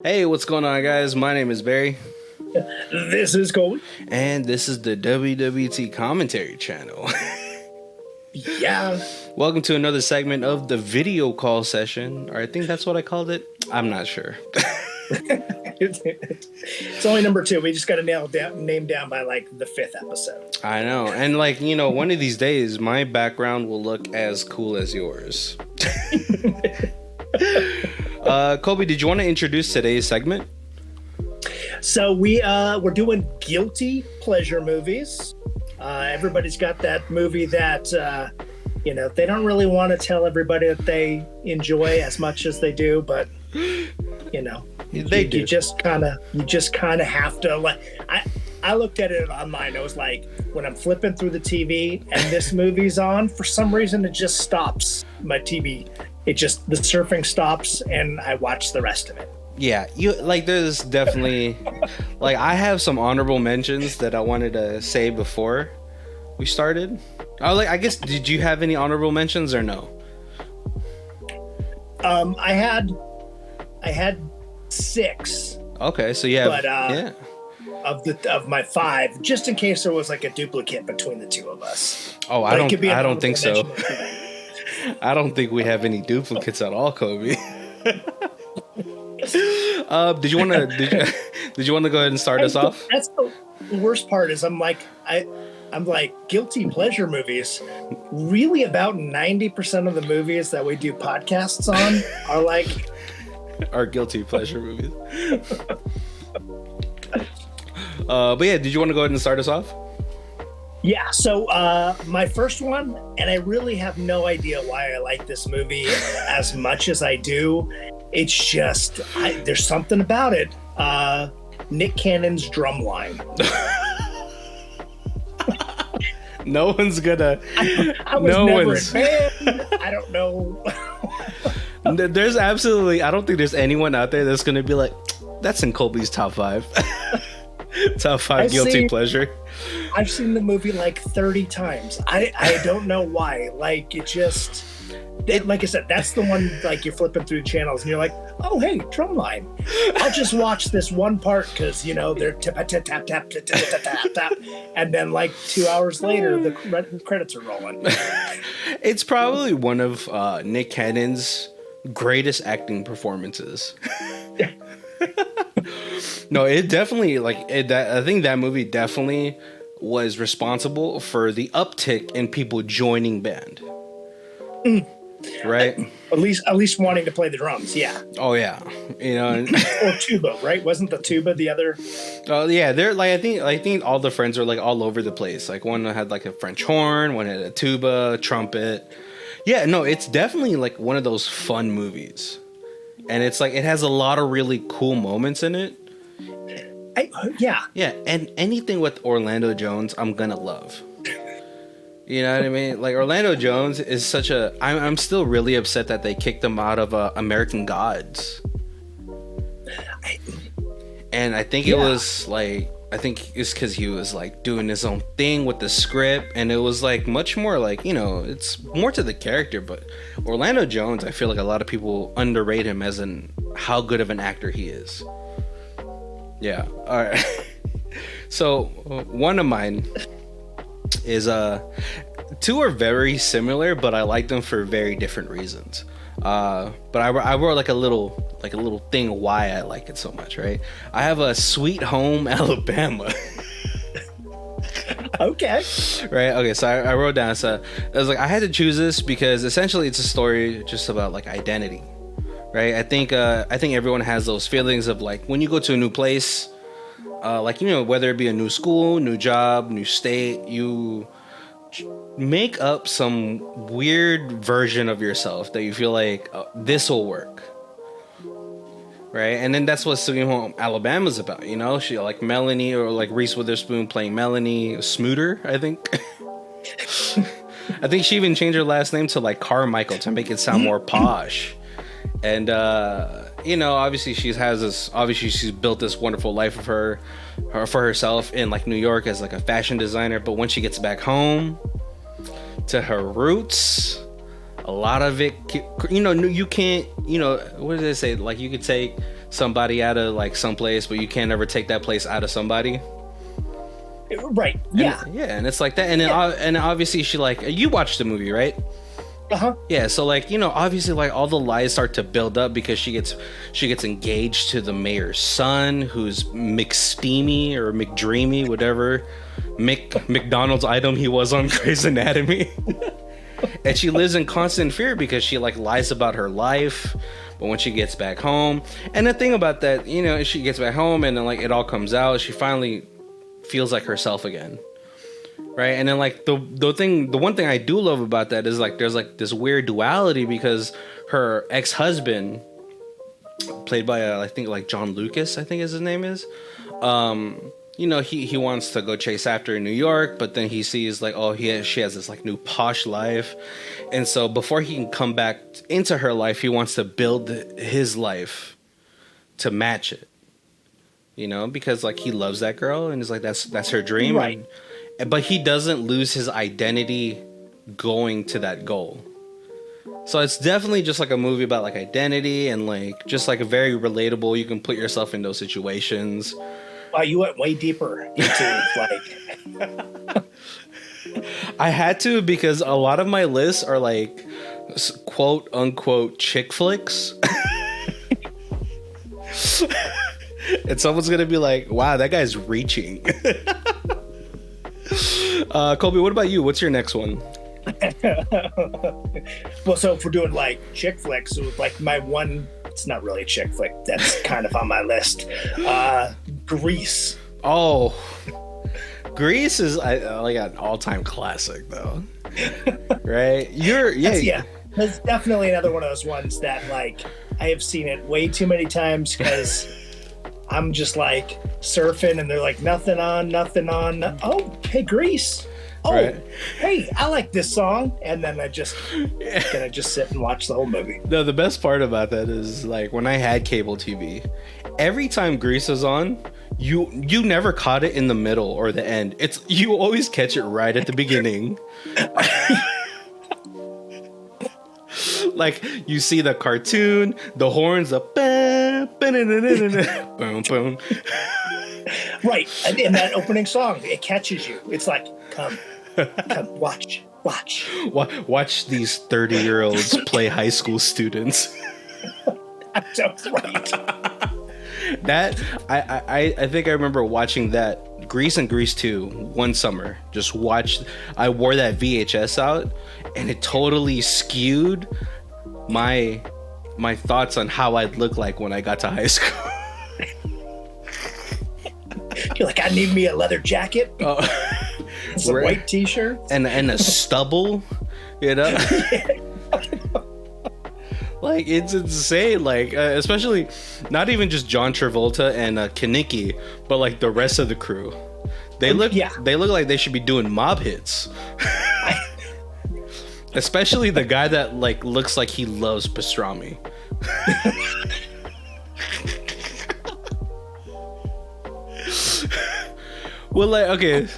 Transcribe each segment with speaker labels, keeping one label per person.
Speaker 1: Hey, what's going on, guys? My name is Barry.
Speaker 2: This is Colby.
Speaker 1: And this is the WWT Commentary Channel.
Speaker 2: Yeah.
Speaker 1: Welcome to another segment of the video call session, or I think that's what I called it. I'm not sure.
Speaker 2: It's only number 2. We just got to name down by like the 5th episode.
Speaker 1: I know. And one of these days, my background will look as cool as yours. Colby, did you want to introduce today's segment?
Speaker 2: So we're doing guilty pleasure movies. Everybody's got that movie that they don't really want to tell everybody that they enjoy as much as they do, but you just kind of have to. Like, I looked at it online. It was like when I'm flipping through the TV and this movie's on, for some reason it just stops my TV. The surfing stops and I watch the rest of it.
Speaker 1: Yeah, there's definitely I have some honorable mentions that I wanted to say before we started. I guess, did you have any honorable mentions or no?
Speaker 2: I had 6.
Speaker 1: Okay, so you have yeah.
Speaker 2: Of my 5, just in case there was like a duplicate between the two of us.
Speaker 1: Oh, I don't think so. I don't think we have any duplicates at all, Kobe. Did you want to go ahead and start us off?
Speaker 2: That's the worst part. Is I'm like guilty pleasure movies. Really, about 90% of the movies that we do podcasts on are like
Speaker 1: our guilty pleasure movies. But yeah, did you want to go ahead and start us off?
Speaker 2: Yeah, so my first one, and I really have no idea why I like this movie as much as I do. It's just, there's something about it. Nick Cannon's Drumline.
Speaker 1: No one's gonna.
Speaker 2: I was never a fan. I don't know.
Speaker 1: There's absolutely, I don't think there's anyone out there that's gonna be like, that's in Colby's top 5. Top 5 guilty pleasure.
Speaker 2: I've seen the movie like 30 times. I don't know why. Like, like I said, that's the one, like, you're flipping through channels and you're like, oh, hey, Drumline. I'll just watch this one part because, they're tap, tap, tap, tap, tap, tap, tap. And then, like, 2 hours later, the credits are rolling.
Speaker 1: It's probably one of Nick Cannon's greatest acting performances. No, it definitely, I think that movie definitely was responsible for the uptick in people joining band. Right?
Speaker 2: At least wanting to play the drums, yeah.
Speaker 1: Oh yeah,
Speaker 2: or tuba, right? Wasn't the tuba the other?
Speaker 1: Oh yeah, they're I think all the friends are like all over the place. Like one had like a French horn, one had a tuba, trumpet. Yeah, no, it's definitely like one of those fun movies, and it's like it has a lot of really cool moments in it.
Speaker 2: Yeah,
Speaker 1: and anything with Orlando Jones, I'm gonna love. You know what I mean? Like, Orlando Jones is such a... I'm still really upset that they kicked him out of American Gods. And I think it was like... I think it's because he was like doing his own thing with the script, and it was like much more like, it's more to the character. But Orlando Jones, I feel like a lot of people underrate him as how good of an actor he is. Yeah. All right. So one of mine is 2 are very similar, but I like them for very different reasons. But I wrote like a little thing why I like it so much, right? I have a Sweet Home Alabama.
Speaker 2: Okay.
Speaker 1: Right. Okay. So I wrote down. So I was like, I had to choose this because essentially it's a story just about like identity, right? I think everyone has those feelings of like when you go to a new place, whether it be a new school, new job, new state, you make up some weird version of yourself that you feel like this will work, right? And then that's what Sweet Home Alabama's about. She like Melanie, or like Reese Witherspoon playing Melanie Smooter, I think. I think she even changed her last name to like Carmichael to make it sound more posh. And obviously she's built this wonderful life of her for herself in like New York as like a fashion designer. But when she gets back home to her roots, a lot of it, you can't, what did they say? Like, you could take somebody out of like some place, but you can't ever take that place out of somebody.
Speaker 2: Right. Yeah.
Speaker 1: And it's like that. And then, and obviously she like, you watched the movie, right?
Speaker 2: Uh-huh.
Speaker 1: Yeah, so like, you know, obviously like all the lies start to build up because she gets engaged to the mayor's son, who's McSteamy or McDreamy, whatever McDonald's item he was on Grey's Anatomy. And she lives in constant fear because she like lies about her life. But when she gets back home, and the thing about that, you know, she gets back home and then like it all comes out, she finally feels like herself again. Right. And then like the one thing I do love about that is like there's like this weird duality because her ex-husband, played by I think like John Lucas, I think his name is, you know, he wants to go chase after in New York, but then he sees like, oh, she has this like new posh life. And so before he can come back into her life, he wants to build his life to match it, you know, because like he loves that girl and it's like that's her dream.
Speaker 2: Right.
Speaker 1: But he doesn't lose his identity going to that goal. So it's definitely just like a movie about like identity and like just like a very relatable. You can put yourself in those situations.
Speaker 2: Wow, you went way deeper into like.
Speaker 1: I had to because a lot of my lists are like quote unquote chick flicks. And someone's gonna be like, "Wow, that guy's reaching." Colby, what about you? What's your next one?
Speaker 2: Well, so if we're doing like chick flicks, like my one, it's not really a chick flick. That's kind of on my list. Grease.
Speaker 1: Oh, Grease is like an all-time classic, though. Right? Yeah.
Speaker 2: That's definitely another one of those ones that like I have seen it way too many times because I'm just like surfing and they're like nothing on. Oh, hey, Grease. Oh, right. Hey, I like this song. And then I just gonna just sit and watch the whole movie.
Speaker 1: No, the best part about that is like when I had cable TV, every time Grease is on, you never caught it in the middle or the end. You always catch it right at the beginning. Like you see the cartoon, the horns, the boom, boom.
Speaker 2: Right, and in that opening song, it catches you. It's like, come, watch.
Speaker 1: Watch these 30-year-olds play high school students.
Speaker 2: That's right.
Speaker 1: That I think I remember watching that Grease and Grease 2 one summer. I wore that VHS out, and it totally skewed my thoughts on how I'd look like when I got to high school.
Speaker 2: You're like, I need me a leather jacket, some white t-shirt,
Speaker 1: and a stubble, you know. Like it's insane. Like especially not even just John Travolta and Kenickie, but like the rest of the crew. They look like they should be doing mob hits. Especially the guy that like looks like he loves pastrami. Well, like, okay,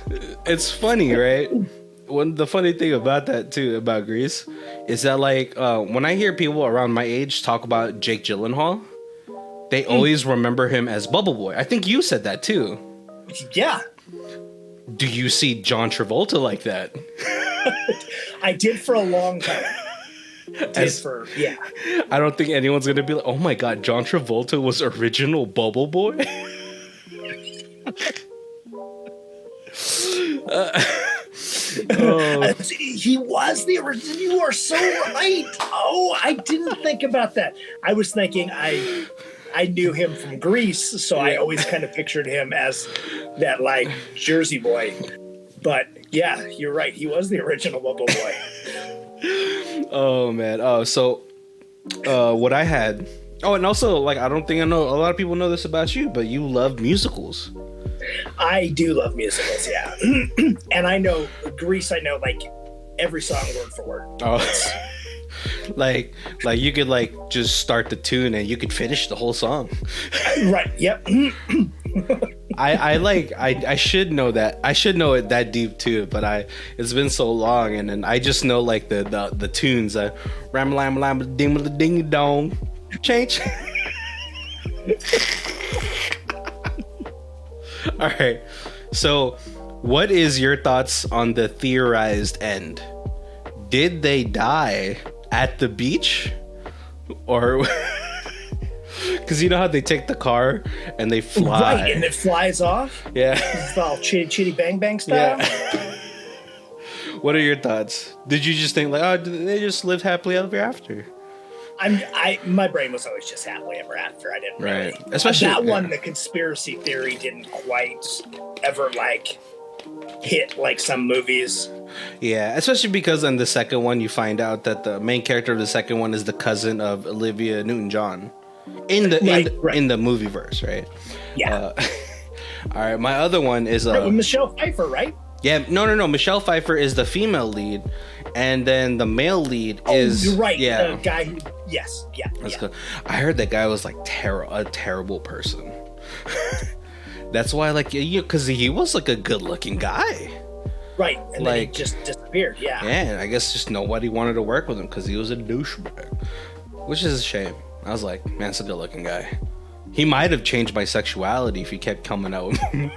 Speaker 1: it's funny, right? The funny thing about that too, about Grease, is that like when I hear people around my age talk about Jake Gyllenhaal, they always remember him as Bubble Boy. I think you said that too.
Speaker 2: Yeah.
Speaker 1: Do you see John Travolta like that?
Speaker 2: I did for a long time.
Speaker 1: I don't think anyone's gonna be like, oh my god, John Travolta was original Bubble Boy.
Speaker 2: He was the original. You are so right. Oh, I didn't think about that. I was thinking I knew him from Grease, so I always kind of pictured him as that like Jersey boy. But yeah, you're right. He was the original Bubble Boy.
Speaker 1: Oh man. Oh, so what I had. Oh, and also like I don't think I know a lot of people know this about you, but you love musicals.
Speaker 2: I do love musicals, yeah. And I know Grease. I know like every song word for word.
Speaker 1: Oh, like you could like just start the tune and you could finish the whole song.
Speaker 2: Right. Yep.
Speaker 1: I should know that. I should know it that deep too, but it's been so long, and then I just know like the tunes. Ram lam lam ding ding dong, change. All right. So, what is your thoughts on the theorized end? Did they die at the beach? Or because you know how they take the car and they fly,
Speaker 2: right, and it flies off.
Speaker 1: Yeah,
Speaker 2: it's all chitty bang bang style.
Speaker 1: Yeah. What are your thoughts? Did you just think like, oh, they just lived happily ever after?
Speaker 2: My brain was always just happily ever after. I didn't really,
Speaker 1: especially
Speaker 2: that one. The conspiracy theory didn't quite ever like hit like some movies.
Speaker 1: Yeah, especially because in the second one you find out that the main character of the second one is the cousin of Olivia Newton-John in the movie verse, right?
Speaker 2: Yeah.
Speaker 1: All right, my other one is
Speaker 2: with Michelle Pfeiffer, right?
Speaker 1: Yeah, no. Michelle Pfeiffer is the female lead, and then the male lead is
Speaker 2: you're right.
Speaker 1: Yeah,
Speaker 2: the guy who, yes, yeah.
Speaker 1: That's
Speaker 2: yeah.
Speaker 1: good. I heard that guy was like a terrible person. That's why, like, because he was like a good-looking guy,
Speaker 2: right? And then he just disappeared. Yeah.
Speaker 1: Yeah, and I guess just nobody wanted to work with him because he was a douchebag, which is a shame. I was like, man, it's a good-looking guy. He might have changed my sexuality if he kept coming out with me.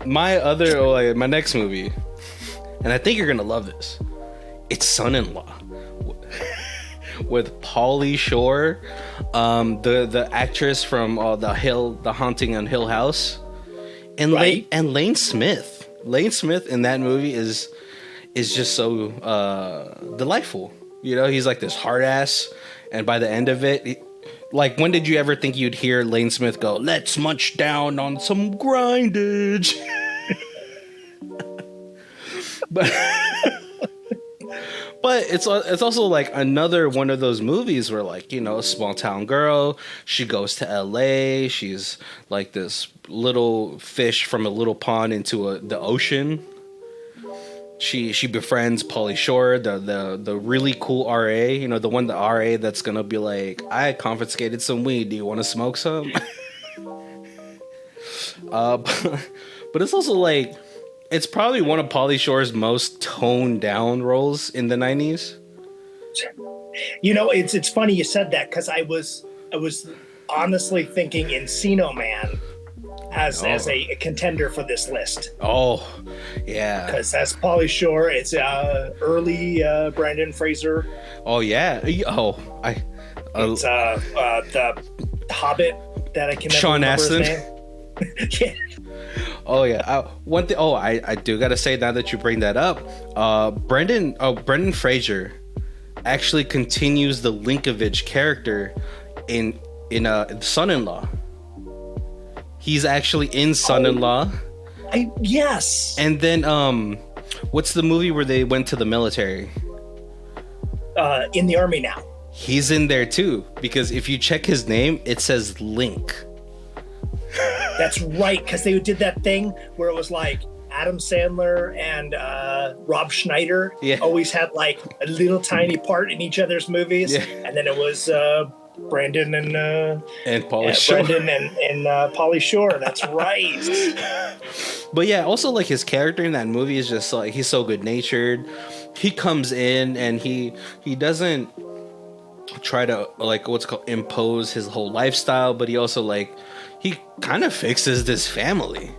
Speaker 1: My next movie, and I think you're gonna love this. It's Son-in-Law with Pauly Shore, the actress from The Haunting on Hill House, and
Speaker 2: right.
Speaker 1: Lane Smith. Lane Smith in that movie is just so delightful. You know, he's like this hard ass, and by the end of it. Like, when did you ever think you'd hear Lane Smith go, "Let's munch down on some grindage"? but it's also like another one of those movies where, like, you know, a small town girl, she goes to LA, she's like this little fish from a little pond into the ocean. She befriends Pauly Shore, the really cool RA, you know, the RA that's gonna be like, I confiscated some weed. Do you want to smoke some? But it's also like, it's probably one of Pauly Shore's most toned down roles in the 90s.
Speaker 2: You know, it's funny you said that because I was honestly thinking Encino Man as a contender for this list.
Speaker 1: Oh, yeah.
Speaker 2: Because that's Pauly Shore. It's early Brendan Fraser.
Speaker 1: Oh, yeah. Oh,
Speaker 2: it's the Hobbit that I can never
Speaker 1: Sean
Speaker 2: remember
Speaker 1: Astin.
Speaker 2: His name. Yeah.
Speaker 1: Oh, yeah. One thing. Oh, I do gotta say, now that you bring that up, Brendan Fraser actually continues the Linkovich character in Son-in-Law. He's actually in Son-in-Law.
Speaker 2: Yes.
Speaker 1: And then, what's the movie where they went to the military?
Speaker 2: In the Army Now.
Speaker 1: He's in there too, because if you check his name, it says Link.
Speaker 2: That's right, because they did that thing where it was like Adam Sandler and Rob Schneider always had like a little tiny part in each other's movies, and then it was Brandon and
Speaker 1: Pauly Shore.
Speaker 2: Brendan and Pauly Shore. That's right.
Speaker 1: But yeah, also like his character in that movie is just like, he's so good natured. He comes in and he doesn't try to like impose his whole lifestyle, but he also he kind of fixes this family.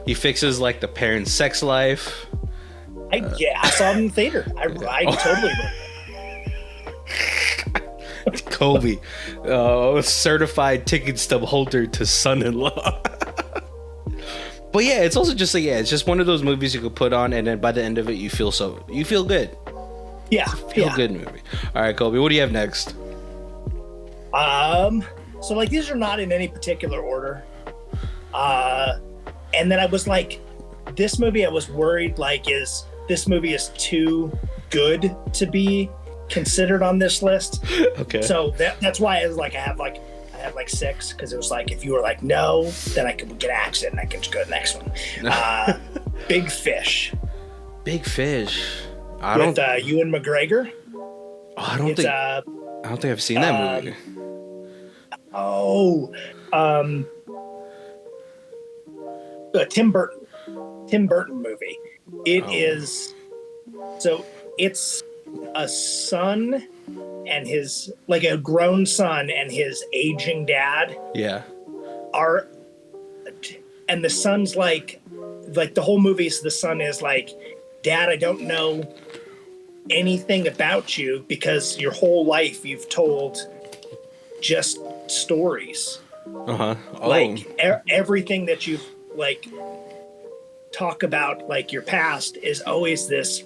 Speaker 1: He fixes like the parents' sex life.
Speaker 2: I saw him in the theater. I totally remember.
Speaker 1: Kobe, certified ticket stub holder to Son-in-Law. But yeah, it's also just it's just one of those movies you could put on, and then by the end of it, you feel good.
Speaker 2: Yeah,
Speaker 1: Good movie. All right, Kobe, what do you have next?
Speaker 2: So like these are not in any particular order. And then I was like, this movie, I was worried this movie is too good to be considered on this list.
Speaker 1: Okay.
Speaker 2: So that's why I was like, I have like 6, because it was like, if you were like no, then I could get accent and I could just go to the next one. Big Fish.
Speaker 1: Big Fish.
Speaker 2: With Ewan McGregor.
Speaker 1: Oh, I don't think I've seen that movie.
Speaker 2: Tim Burton movie. It is. So it's a son and his, like, a grown son and his aging dad
Speaker 1: Yeah.
Speaker 2: are, and the son's like the whole movie, the son is like, Dad, I don't know anything about you because your whole life you've told just stories.
Speaker 1: Oh.
Speaker 2: Like everything that you've like talk about, like your past, is always this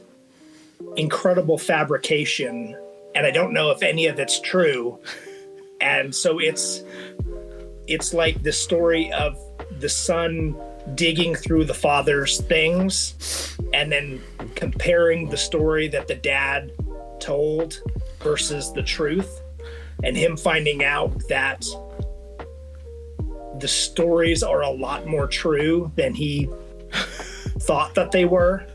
Speaker 2: incredible fabrication, and I don't know if any of it's true. And so it's like the story of the son digging through the father's things and then comparing the story that the dad told versus the truth, and him finding out that the stories are a lot more true than he thought that they were.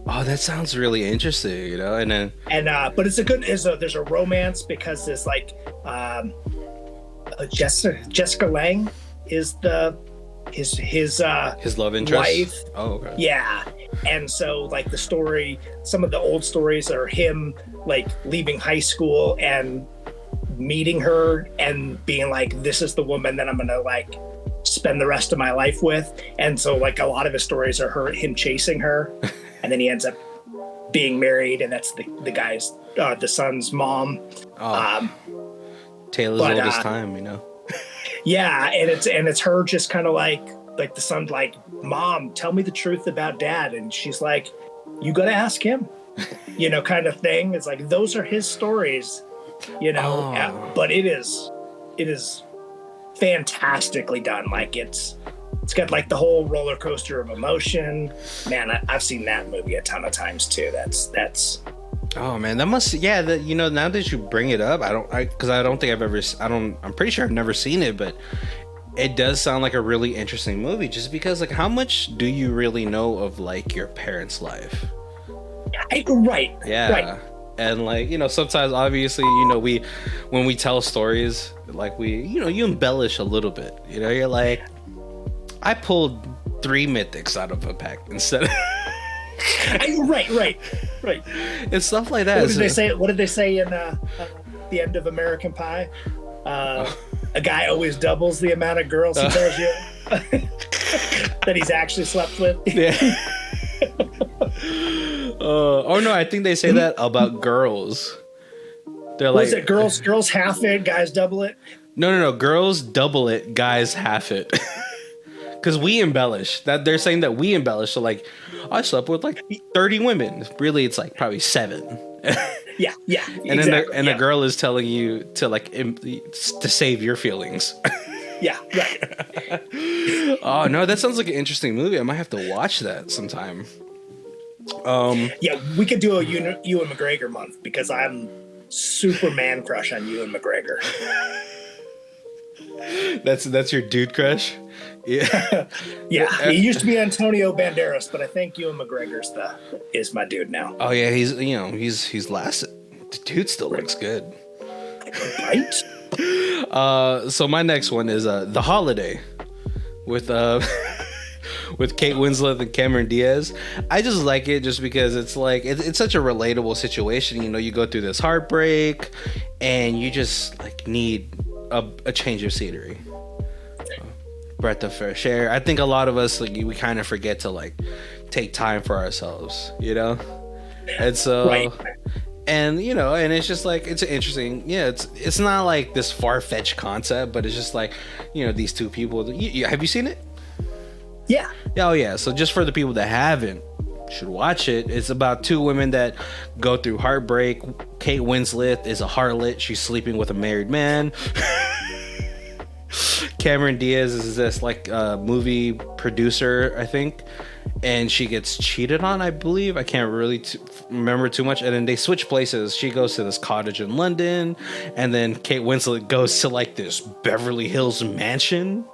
Speaker 1: Oh, that sounds really interesting, you know. And then
Speaker 2: But it's there's a romance because there's like Jessica Lange is his
Speaker 1: love interest.
Speaker 2: wife.
Speaker 1: Oh, okay.
Speaker 2: Yeah. And so like the story, some of the old stories are him like leaving high school and meeting her and being like, this is the woman that I'm gonna like spend the rest of my life with. And so like a lot of his stories are him chasing her, and then he ends up being married, and that's the guy's the son's mom.
Speaker 1: Taylor's oldest time, you know.
Speaker 2: Yeah, and it's her just kind of like the son's like, Mom, tell me the truth about Dad, and she's like, you gotta ask him, you know, kind of thing. It's like those are his stories, you know. But it is fantastically done. Like it's got like the whole roller coaster of emotion. Man, I've seen that movie a ton of times too. That's
Speaker 1: Oh man, that must, yeah. That, you know, now that you bring it up, I'm pretty sure I've never seen it, but it does sound like a really interesting movie. Just because, like, how much do you really know of like your parents' life?
Speaker 2: Right.
Speaker 1: Yeah. Right. And like, you know, sometimes obviously, you know, when we tell stories, like you embellish a little bit. You know, you're like, I pulled 3 mythics out of a pack instead of right. It's stuff like that.
Speaker 2: What did they say in the end of American Pie? A guy always doubles the amount of girls he tells you that he's actually slept with.
Speaker 1: Yeah. Oh no, I think they say that about girls. They're like,
Speaker 2: was it girls half it, guys double it?
Speaker 1: No, girls double it, guys half it. Because we embellish. That they're saying that we embellish. So like, I slept with like 30 women. Really, it's like probably 7.
Speaker 2: Yeah.
Speaker 1: And exactly, then the girl is telling you to like to save your feelings.
Speaker 2: Yeah, right.
Speaker 1: Oh no, that sounds like an interesting movie. I might have to watch that sometime.
Speaker 2: Yeah, we could do a Ewan McGregor month because I'm super man crush on Ewan McGregor.
Speaker 1: That's your dude crush? Yeah.
Speaker 2: Yeah. He used to be Antonio Banderas, but I think Ewan McGregor's is my dude now.
Speaker 1: Oh yeah, he's lasted. The dude still looks good.
Speaker 2: Right?
Speaker 1: So my next one is The Holiday with with Kate Winslet and Cameron Diaz. I just like it just because it's like it's such a relatable situation. You know, you go through this heartbreak and you just like need a change of scenery, breath of fresh air. I think a lot of us, like, we kind of forget to like take time for ourselves, you know. And so
Speaker 2: right.
Speaker 1: And you know, and it's just like, it's interesting. Yeah, it's not like this far-fetched concept, but it's just like, you know, these two people. Have you seen it?
Speaker 2: Yeah.
Speaker 1: Oh yeah. So just for the people that haven't, should watch it. It's about 2 women that go through heartbreak. Kate Winslet is a harlot. She's sleeping with a married man. Cameron Diaz is this like movie producer, I think, and she gets cheated on, I believe. I can't really remember too much. And then they switch places. She goes to this cottage in London, and then Kate Winslet goes to like this Beverly Hills mansion.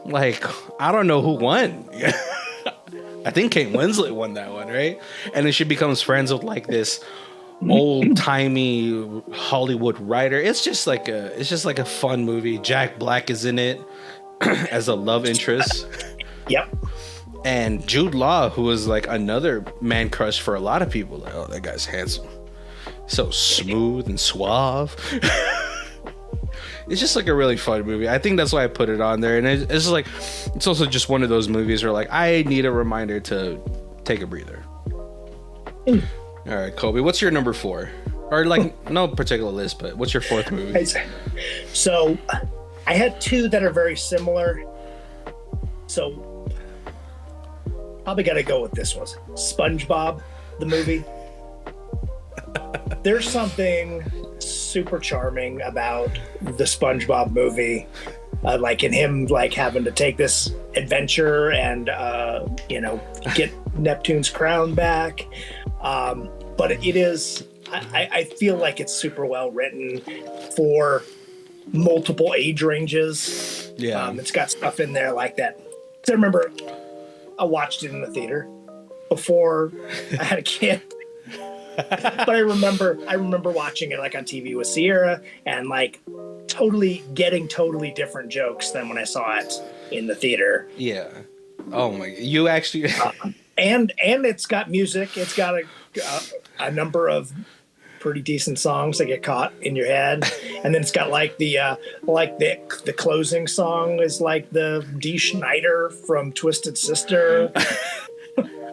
Speaker 1: Like, I don't know who won. I think Kate Winslet won that one, right? And then she becomes friends with like this old-timey Hollywood writer. It's just like a fun movie. Jack Black is in it as a love interest.
Speaker 2: Yep.
Speaker 1: And Jude Law, who is like another man crush for a lot of people. Like, oh, that guy's handsome. So smooth and suave. It's just like a really fun movie. I think that's why I put it on there. And it's just like, it's also just one of those movies where like I need a reminder to take a breather. All right, Kobe, what's your number 4? Or like no particular list, but what's your 4th movie?
Speaker 2: So I had 2 that are very similar. So probably got to go with this one. SpongeBob, the movie. There's something super charming about the SpongeBob movie, like in him like having to take this adventure and get Neptune's crown back. But it is, I feel like it's super well written for multiple age ranges.
Speaker 1: Yeah,
Speaker 2: it's got stuff in there like that. 'Cause I remember I watched it in the theater before I had a kid. But I remember watching it like on TV with Sierra and like getting totally different jokes than when I saw it in the theater.
Speaker 1: Yeah. Oh my! You actually.
Speaker 2: And it's got music. It's got a number of pretty decent songs that get caught in your head, and then it's got like the closing song is like the Dee Schneider from Twisted Sister.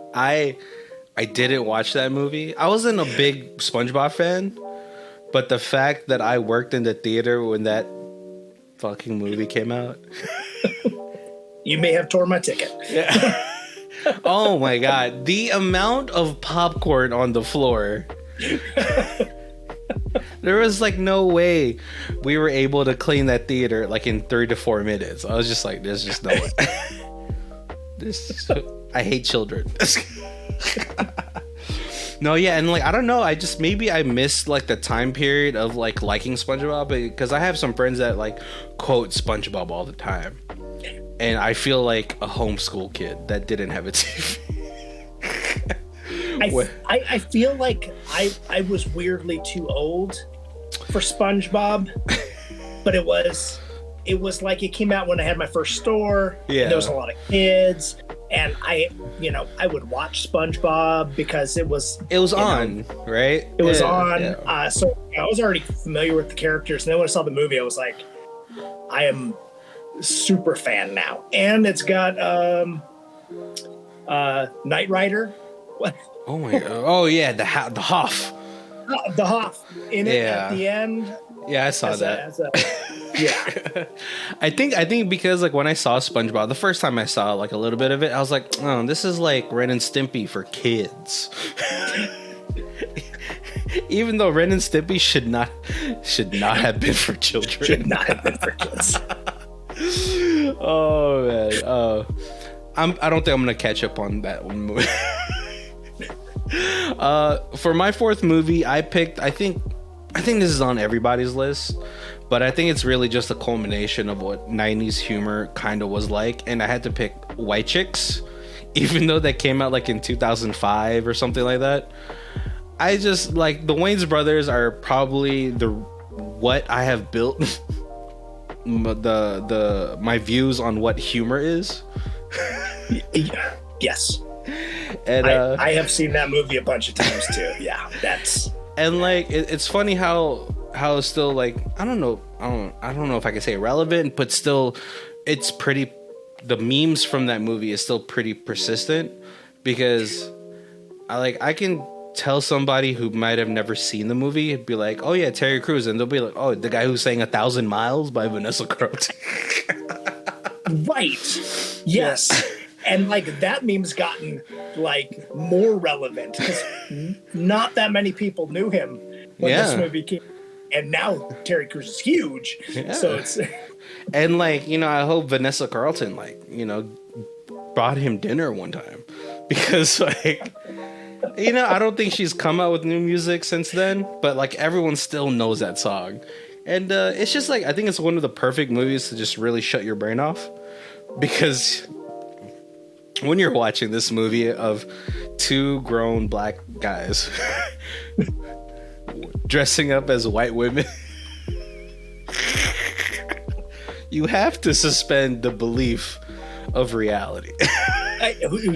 Speaker 1: I didn't watch that movie. I wasn't a big SpongeBob fan, but the fact that I worked in the theater when that fucking movie came out.
Speaker 2: You may have torn my ticket.
Speaker 1: Yeah. Oh my god. The amount of popcorn on the floor. There was like no way we were able to clean that theater like in 3 to 4 minutes. I was just like, there's just no way. I hate children. No, yeah, and like I don't know, I missed like the time period of like liking SpongeBob because I have some friends that like quote SpongeBob all the time, and I feel like a homeschool kid that didn't have a TV.
Speaker 2: I feel like I was weirdly too old for SpongeBob, but it was like it came out when I had my first store.
Speaker 1: Yeah,
Speaker 2: and there was a lot of kids. And I would watch SpongeBob because it was
Speaker 1: on, right?
Speaker 2: It was on. Yeah. So I was already familiar with the characters. And then when I saw the movie, I was like, I am super fan now. And it's got Knight Rider. What?
Speaker 1: Oh my god! Oh yeah, the Hoff.
Speaker 2: The Hoff in it at the end.
Speaker 1: Yeah, I saw that.
Speaker 2: Yeah.
Speaker 1: I think because like when I saw SpongeBob the first time I saw like a little bit of it, I was like, oh, this is like Ren and Stimpy for kids. Even though Ren and Stimpy should not have been for children.
Speaker 2: Should not have been for kids.
Speaker 1: Oh man. I don't think I'm gonna catch up on that one movie. For my 4th movie, I picked. I think this is on everybody's list, but I think it's really just a culmination of what 90s humor kind of was like, and I had to pick White Chicks, even though that came out like in 2005 or something like that. I just like the Wayans brothers are probably what I have built my views on what humor is.
Speaker 2: Yes.
Speaker 1: And
Speaker 2: I have seen that movie a bunch of times too. Yeah, that's.
Speaker 1: And like it's funny how it's still like I don't know if I can say relevant, but still it's pretty. The memes from that movie is still pretty persistent because I can tell somebody who might have never seen the movie, be like, oh yeah, Terry Crews, and they'll be like, oh, the guy who sang 1,000 Miles by Vanessa Carlton.
Speaker 2: Right. Yes. And like that meme's gotten like more relevant because not that many people knew him when this movie came, and now Terry Crews is huge. Yeah. So it's
Speaker 1: and like I hope Vanessa Carlton brought him dinner one time because like I don't think she's come out with new music since then, but like everyone still knows that song, and it's just like I think it's one of the perfect movies to just really shut your brain off because. When you're watching this movie of 2 grown black guys dressing up as white women, you have to suspend the belief of reality.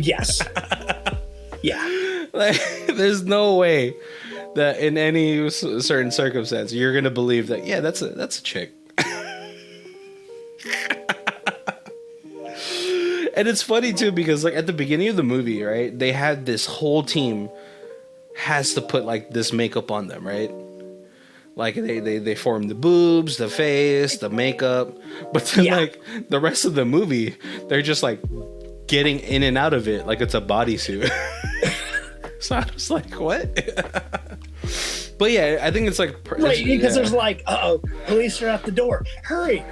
Speaker 2: Yes. Yeah.
Speaker 1: Like, there's no way that in any certain circumstance you're gonna believe that, yeah, that's a chick. And it's funny too because like at the beginning of the movie, right, they had this whole team has to put like this makeup on them, right? Like they form the boobs, the face, the makeup, but then like the rest of the movie, they're just like getting in and out of it like it's a bodysuit. So I was like, what? But yeah, I think it's like
Speaker 2: right, because there's like, police are at the door. Hurry,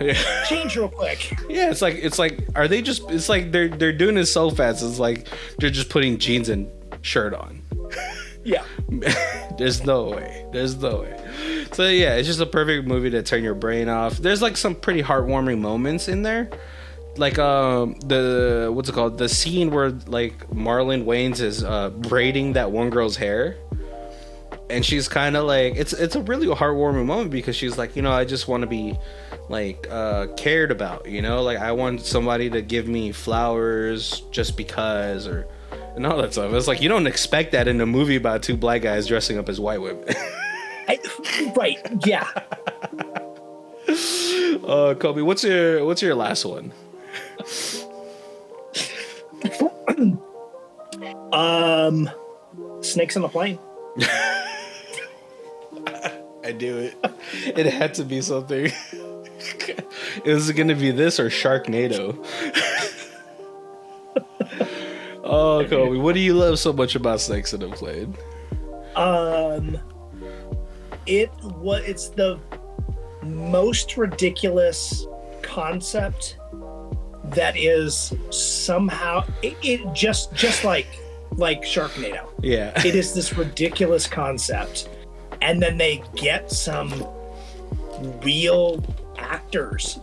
Speaker 2: change real quick.
Speaker 1: Yeah, it's like, are they just? It's like they're doing it so fast. It's like they're just putting jeans and shirt on.
Speaker 2: Yeah,
Speaker 1: there's no way. So yeah, it's just a perfect movie to turn your brain off. There's like some pretty heartwarming moments in there. Like the what's it called? The scene where like Marlon Wayans is braiding that one girl's hair. And she's kind of like, it's a really heartwarming moment because she's like, I just want to be like cared about, like I want somebody to give me flowers just because, and all that stuff. It's like you don't expect that in a movie about two black guys dressing up as white women.
Speaker 2: Right? Yeah.
Speaker 1: Kobe, what's your last one?
Speaker 2: Snakes on a Plane.
Speaker 1: I knew it. It had to be something. Is it going to be this or Sharknado? Oh, Kobe, what do you love so much about Snakes on a Plane?
Speaker 2: It's the most ridiculous concept that is somehow it just like Sharknado.
Speaker 1: Yeah.
Speaker 2: It is this ridiculous concept. And then they get some real actors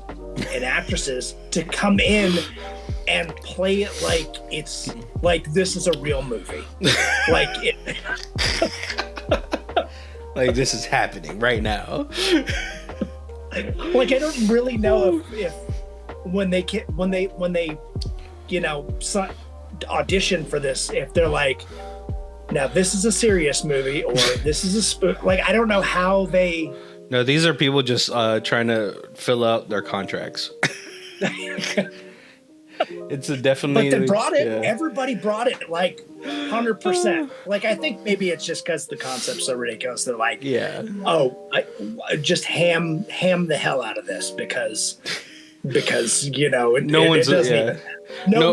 Speaker 2: and actresses to come in and play it like it's like this is a real movie. Like
Speaker 1: this is happening right now.
Speaker 2: Like I don't really know if when they audition for this, if they're like, now this is a serious movie or this is a spook. Like I don't know how they.
Speaker 1: No, these are people just trying to fill out their contracts. It's a definitely.
Speaker 2: But they brought it. Yeah. Everybody brought it like 100%. Like I think maybe it's just because the concept's so ridiculous. They're like,
Speaker 1: yeah.
Speaker 2: I just ham the hell out of this because no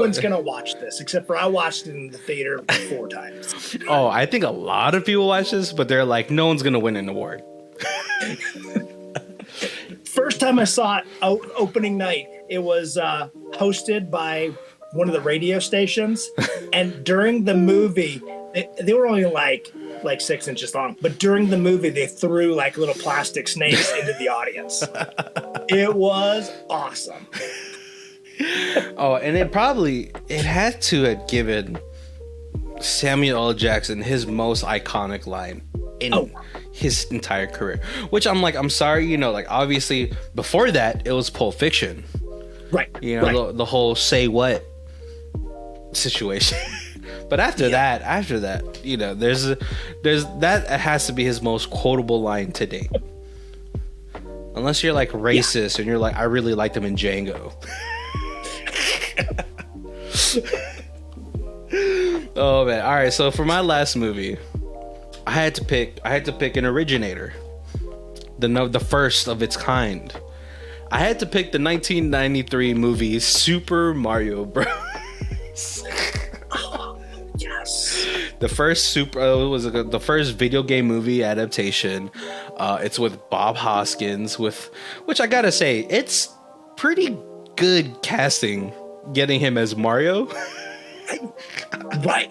Speaker 2: one's gonna watch this except for I watched it in the theater 4 times.
Speaker 1: Oh, I think a lot of people watch this, but they're like, no one's gonna win an award.
Speaker 2: First time I saw it, opening night, it was hosted by one of the radio stations, and during the movie, they were only like 6 inches long, but during the movie, they threw like little plastic snakes into the audience. It was awesome.
Speaker 1: Oh, and it had to have given Samuel L. Jackson his most iconic line in his entire career. Which I'm sorry, like obviously before that it was Pulp Fiction,
Speaker 2: right?
Speaker 1: The whole say what situation. But after that, there's that has to be his most quotable line to date. Unless you're like racist and you're like, I really liked him in Django. Oh man! All right, so for my last movie, I had to pick an originator, the first of its kind. I had to pick the 1993 movie Super Mario Bros.
Speaker 2: Yes.
Speaker 1: The first the first video game movie adaptation. It's with Bob Hoskins, which I gotta say, it's pretty good casting. Getting him as Mario.
Speaker 2: Right.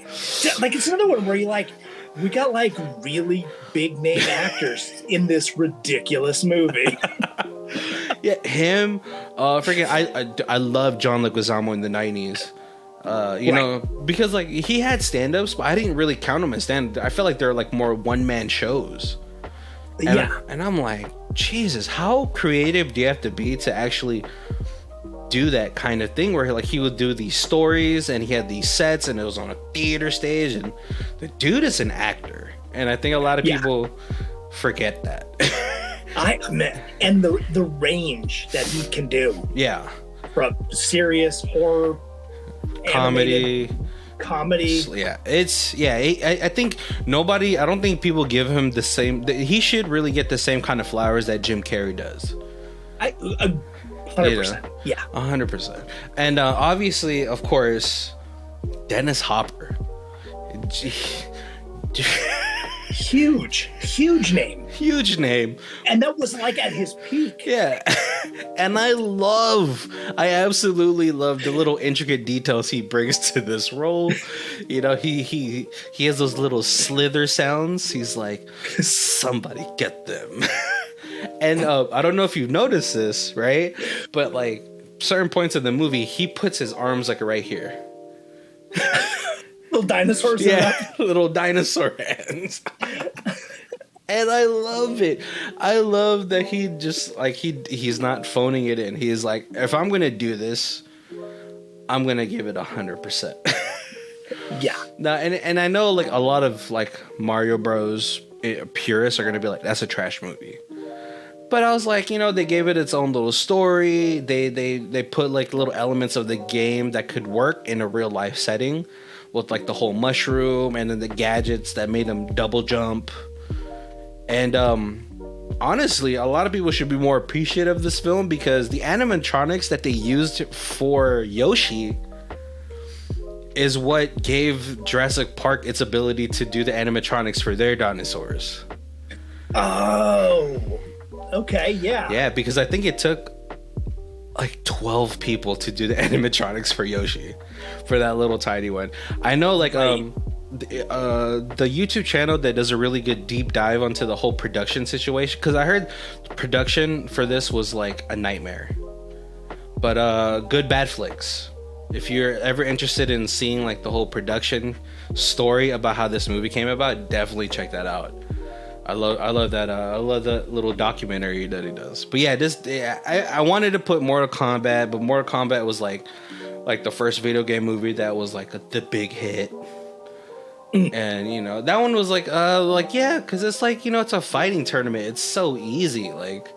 Speaker 2: Like it's another one where you like, we got like really big name actors in this ridiculous movie.
Speaker 1: Yeah, him. I love John Leguizamo in the 90s. Because like he had stand-ups, but I didn't really count him as stand. I felt like they're like more one-man shows. And I'm like, Jesus, how creative do you have to be to actually do that kind of thing where like he would do these stories and he had these sets and it was on a theater stage, and the dude is an actor. and I think a lot of people forget that.
Speaker 2: And the range that he can do.
Speaker 1: Yeah.
Speaker 2: From serious horror,
Speaker 1: comedy.
Speaker 2: Yeah,
Speaker 1: I think I don't think people give him the same. He should really get the same kind of flowers that Jim Carrey does.
Speaker 2: 100%. Yeah,
Speaker 1: 100%. And obviously, of course, Dennis Hopper.
Speaker 2: Huge name.
Speaker 1: Huge name.
Speaker 2: And that was like at his peak.
Speaker 1: Yeah. And I absolutely love the little intricate details he brings to this role. You know, he has those little slither sounds. He's like, somebody get them. And I don't know if you've noticed this, right? But like certain points of the movie, he puts his arms like right here.
Speaker 2: Little dinosaurs.
Speaker 1: Yeah, little dinosaur hands. And I love it. I love that he just like he's not phoning it in. He's like, if I'm gonna do this, I'm gonna give it 100%.
Speaker 2: Yeah.
Speaker 1: Now, and I know like a lot of like Mario Bros purists are gonna be like, that's a trash movie. But I was like, you know, they gave it its own little story. They put like little elements of the game that could work in a real life setting, with like the whole mushroom and then the gadgets that made him double jump. And honestly, a lot of people should be more appreciative of this film because the animatronics that they used for Yoshi is what gave Jurassic Park its ability to do the animatronics for their dinosaurs.
Speaker 2: Oh, okay, yeah.
Speaker 1: Yeah, because I think it took like 12 people to do the animatronics for Yoshi, for that little tiny one. I know, like, the YouTube channel that does a really good deep dive onto the whole production situation, because I heard production for this was like a nightmare. But Good Bad Flicks, if you're ever interested in seeing like the whole production story about how this movie came about, definitely check that out. I love that. I love the little documentary that he does. But yeah, I wanted to put Mortal Kombat, but Mortal Kombat was like the first video game movie that was like the big hit. And you know, that one was like yeah, because it's like, you know, it's a fighting tournament. It's so easy. Like,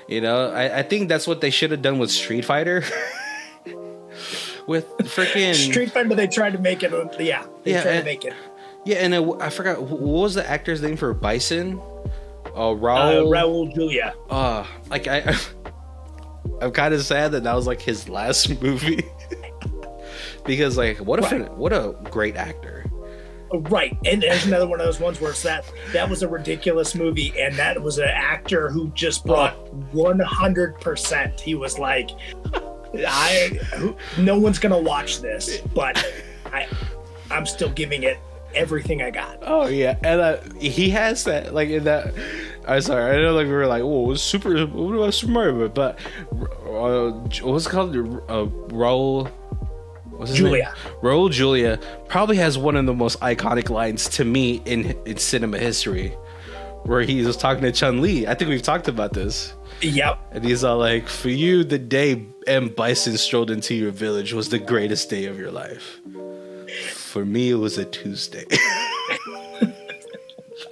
Speaker 1: you know, I think that's what they should have done with Street Fighter. With freaking
Speaker 2: Street Fighter, they tried to make it. Yeah, they tried to make it.
Speaker 1: Yeah, and I forgot what was the actor's name for Bison. Raul
Speaker 2: Julia.
Speaker 1: Like I'm kind of sad that was like his last movie. Because like what a great actor.
Speaker 2: Right, and there's another one of those ones where it's that was a ridiculous movie, and that was an actor who just brought 100%. He was like, no one's gonna watch this, but I'm still giving it everything I got.
Speaker 1: Oh yeah, and he has that like in that. I'm sorry, I know like we were like, oh, Super Mario, but what was it called? Raul. What's his
Speaker 2: Julia.
Speaker 1: name? Raul Julia probably has one of the most iconic lines to me in cinema history, where he was talking to Chun-Li. I think we've talked about this.
Speaker 2: Yep.
Speaker 1: And he's all like, for you, the day M. Bison strolled into your village was the greatest day of your life. For me, it was a Tuesday.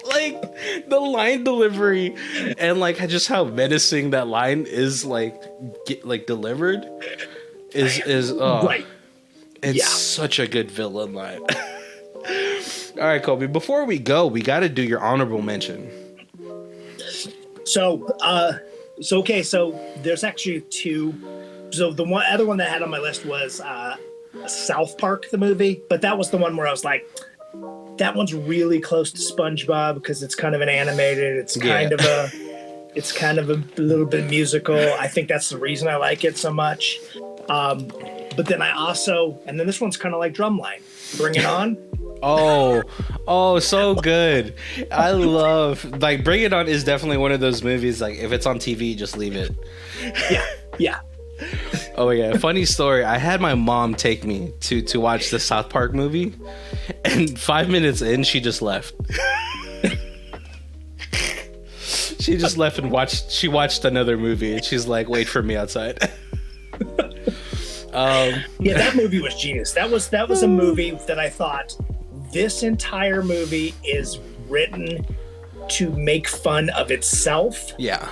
Speaker 1: Like, the line delivery and like just how menacing that line is delivered is
Speaker 2: right.
Speaker 1: It's such a good villain line. All right, Kobe, before we go, we got to do your honorable mention.
Speaker 2: So there's actually two. So the other one that I had on my list was South Park, the movie, but that was the one where I was like, that one's really close to SpongeBob because it's kind of an animated. It's kind of a little bit musical. I think that's the reason I like it so much. But then and then this one's kind of like Drumline. Bring It On.
Speaker 1: Oh, so good. I love, like, Bring It On is definitely one of those movies, like, if it's on TV, just leave it.
Speaker 2: Yeah.
Speaker 1: Oh, yeah. Funny story. I had my mom take me to watch the South Park movie, and 5 minutes in, she just left. She just left and watched another movie, and she's like, wait for me outside.
Speaker 2: That movie was genius. That was a movie that I thought, this entire movie is written to make fun of itself.
Speaker 1: Yeah.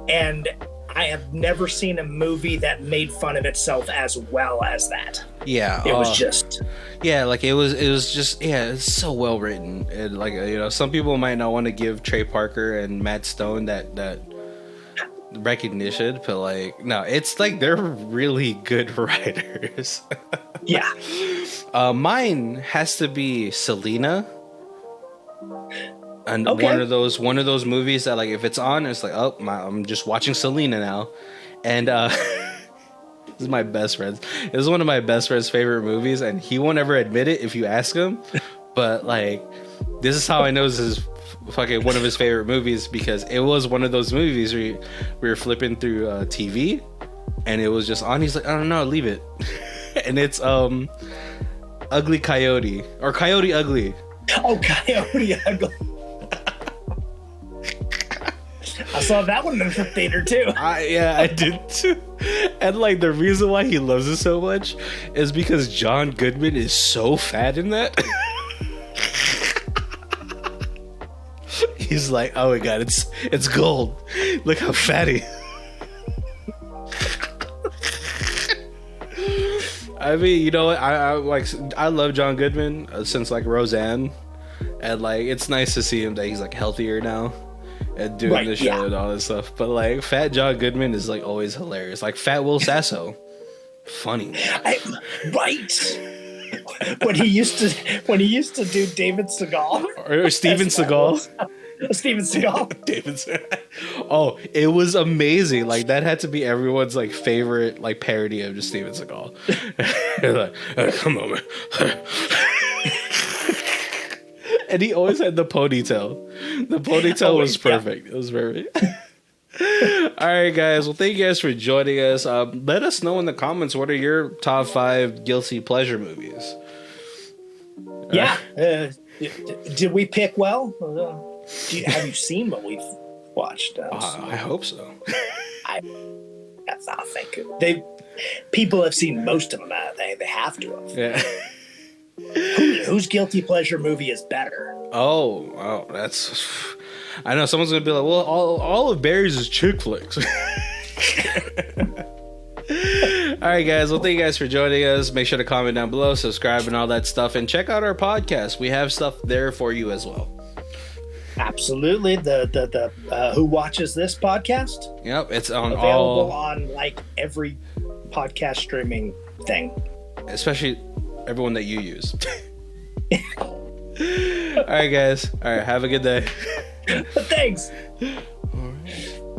Speaker 2: And I have never seen a movie that made fun of itself as well as that.
Speaker 1: Yeah.
Speaker 2: It was just...
Speaker 1: Yeah, like it was just, yeah, it's so well written. And like, you know, some people might not want to give Trey Parker and Matt Stone that recognition, but like, no, it's like they're really good writers.
Speaker 2: Yeah.
Speaker 1: Mine has to be Selena. And
Speaker 2: Okay.
Speaker 1: one of those movies that, like, if it's on, it's like, oh, I'm just watching Selena now. And this is my best friend's. This is one of my best friend's favorite movies, and he won't ever admit it if you ask him. But like, this is how I know this is fucking one of his favorite movies, because it was one of those movies where we were flipping through TV, and it was just on. He's like, I don't know, leave it. And it's Ugly Coyote, or Coyote Ugly.
Speaker 2: Oh, Coyote Ugly. I saw that one in the theater too.
Speaker 1: I did too. And like, the reason why he loves it so much is because John Goodman is so fat in that. He's like, oh my god, it's gold. Look how fat he is. I mean, you know what? I love John Goodman since like Roseanne, and like, it's nice to see him that he's like healthier now and doing the show and all this stuff. But like, fat John Goodman is like always hilarious. Like fat Will Sasso, funny.
Speaker 2: Right. When he used to do David Seagal
Speaker 1: or Steven Seagal.
Speaker 2: Steven Seagal.
Speaker 1: David. Oh, it was amazing. Like, that had to be everyone's like favorite like parody of just Steven Seagal. Like, come on, man. And he always had the ponytail. The ponytail was perfect. Yeah. It was perfect. All right, guys. Well, thank you guys for joining us. Let us know in the comments, what are your top 5 guilty pleasure movies?
Speaker 2: Yeah. Did we pick well? Have you seen what we've watched?
Speaker 1: I hope so.
Speaker 2: I think people have seen most of them. They have to have.
Speaker 1: Yeah.
Speaker 2: Whose guilty pleasure movie is better?
Speaker 1: Oh, that's. I know someone's gonna be like, well, all of Barry's is chick flicks. All right, guys. Well, thank you guys for joining us. Make sure to comment down below, subscribe, and all that stuff, and check out our podcast. We have stuff there for you as well.
Speaker 2: Absolutely. The Who Watches This podcast?
Speaker 1: Yep, it's on
Speaker 2: available on like every podcast streaming thing,
Speaker 1: especially everyone that you use. All right, guys. All right, have a good day.
Speaker 2: Thanks.